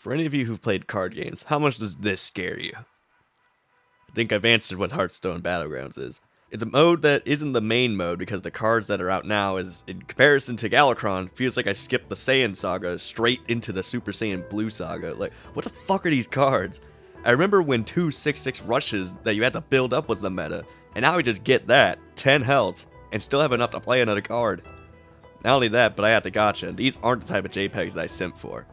For any of you who've played card games, how much does this scare you? I think I've answered what Hearthstone Battlegrounds is. It's a mode that isn't the main mode because the cards that are out now is, in comparison to Galakrond, feels like I skipped the Saiyan saga straight into the Super Saiyan Blue saga. Like, what the fuck are these cards? I remember when 2 6/6 rushes that you had to build up was the meta, and now we just get that, 10 health, and still have enough to play another card. Not only that, but I had to gotcha, these aren't the type of JPEGs that I simp for.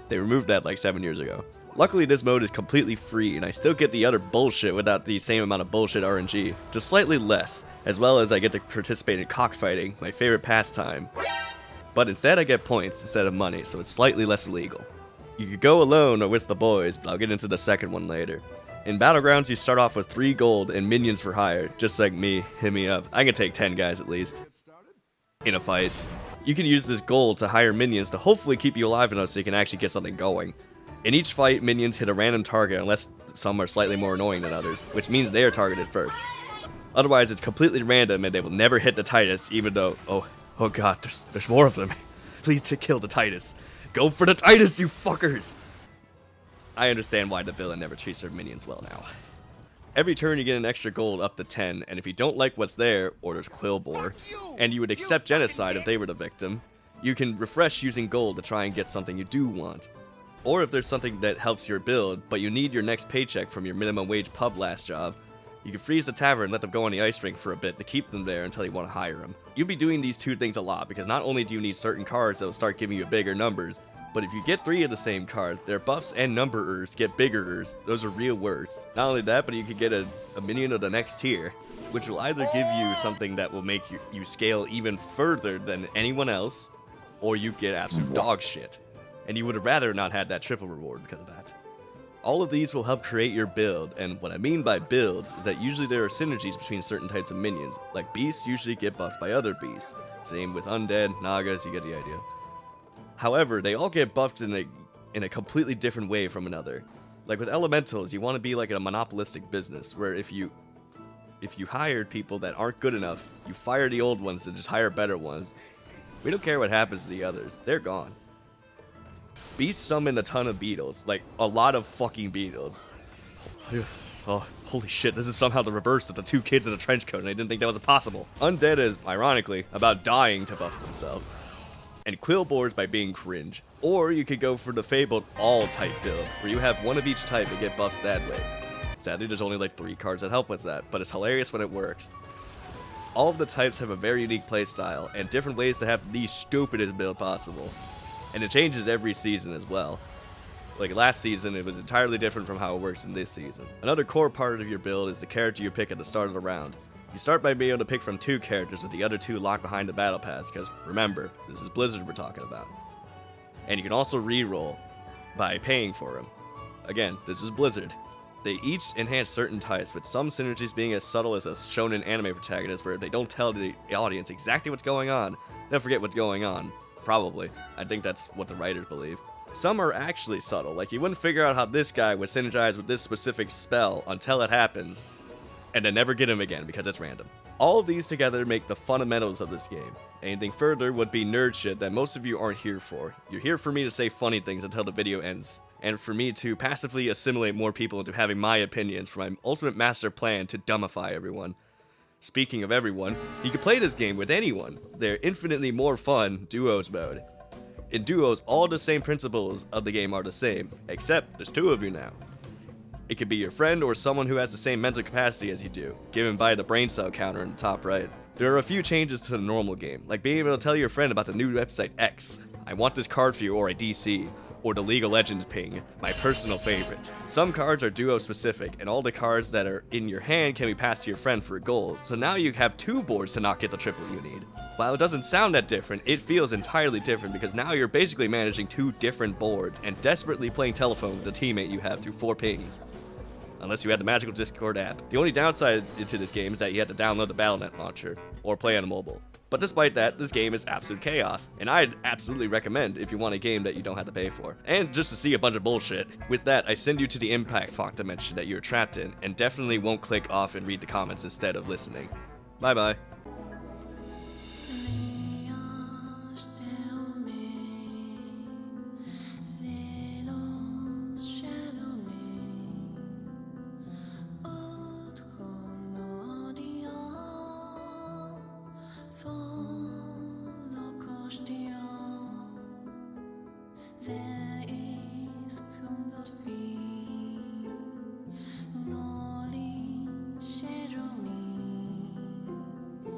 They removed that like 7 years ago. Luckily this mode is completely free and I still get the other bullshit without the same amount of bullshit RNG, just slightly less, as well as I get to participate in cockfighting, my favorite pastime. But instead I get points instead of money, so it's slightly less illegal. You could go alone or with the boys, but I'll get into the second one later. In Battlegrounds you start off with 3 gold and minions for hire, just like me, hit me up. I can take 10 guys at least in a fight. You can use this gold to hire minions to hopefully keep you alive enough so you can actually get something going. In each fight, minions hit a random target unless some are slightly more annoying than others, which means they are targeted first. Otherwise, it's completely random and they will never hit the Titus, even though, oh god, there's more of them. Please kill the Titus. Go for the Titus, you fuckers! I understand why the villain never treats their minions well now. Every turn you get an extra gold up to 10, and if you don't like what's there, or there's Quillbore, and you would accept genocide if they were the victim, you can refresh using gold to try and get something you do want. Or if there's something that helps your build, but you need your next paycheck from your minimum wage pub last job, you can freeze the tavern and let them go on the ice rink for a bit to keep them there until you want to hire them. You'll be doing these two things a lot, because not only do you need certain cards that will start giving you bigger numbers, but if you get 3 of the same card, their buffs and numberers get biggerers. Those are real words. Not only that, but you can get a minion of the next tier, which will either give you something that will make you scale even further than anyone else, or you get absolute dog shit. And you would have rather not had that triple reward because of that. All of these will help create your build, and what I mean by builds is that usually there are synergies between certain types of minions, like beasts usually get buffed by other beasts. Same with undead, nagas, you get the idea. However, they all get buffed in a completely different way from another. Like with elementals, you want to be like a monopolistic business, where if you hired people that aren't good enough, you fire the old ones and just hire better ones. We don't care what happens to the others, they're gone. Beasts summon a ton of beetles, like a lot of fucking beetles. Oh, holy shit, this is somehow the reverse of the 2 kids in a trench coat, and I didn't think that was possible. Undead is, ironically, about dying to buff themselves. And Quillbores by being cringe. Or you could go for the fabled all-type build, where you have one of each type and get buffs that way. Sadly, there's only like 3 cards that help with that, but it's hilarious when it works. All of the types have a very unique playstyle, and different ways to have the stupidest build possible. And it changes every season as well. Like last season, it was entirely different from how it works in this season. Another core part of your build is the character you pick at the start of the round. You start by being able to pick from 2 characters with the other 2 locked behind the battle pass, because remember, this is Blizzard we're talking about. And you can also reroll by paying for them. Again, this is Blizzard. They each enhance certain types, with some synergies being as subtle as a shonen anime protagonist, where if they don't tell the audience exactly what's going on, they'll forget what's going on. Probably. I think that's what the writers believe. Some are actually subtle, like you wouldn't figure out how this guy would synergize with this specific spell until it happens, and then never get him again because it's random. All of these together make the fundamentals of this game. Anything further would be nerd shit that most of you aren't here for. You're here for me to say funny things until the video ends, and for me to passively assimilate more people into having my opinions for my ultimate master plan to dumbify everyone. Speaking of everyone, you can play this game with anyone. They're infinitely more fun duos mode. In duos, all the same principles of the game are the same, except there's 2 of you now. It could be your friend or someone who has the same mental capacity as you do, given by the brain cell counter in the top right. There are a few changes to the normal game, like being able to tell your friend about the new website X, I want this card for you, or a DC, or the League of Legends ping, my personal favorite. Some cards are duo specific, and all the cards that are in your hand can be passed to your friend for gold, so now you have 2 boards to not get the triple you need. While it doesn't sound that different, it feels entirely different because now you're basically managing 2 different boards and desperately playing telephone with the teammate you have through 4 pings. Unless you had the magical Discord app. The only downside to this game is that you have to download the Battle.net launcher, or play on a mobile. But despite that, this game is absolute chaos, and I'd absolutely recommend if you want a game that you don't have to pay for. And just to see a bunch of bullshit. With that, I send you to the impact fog dimension that you're trapped in, and definitely won't click off and read the comments instead of listening. Bye bye. There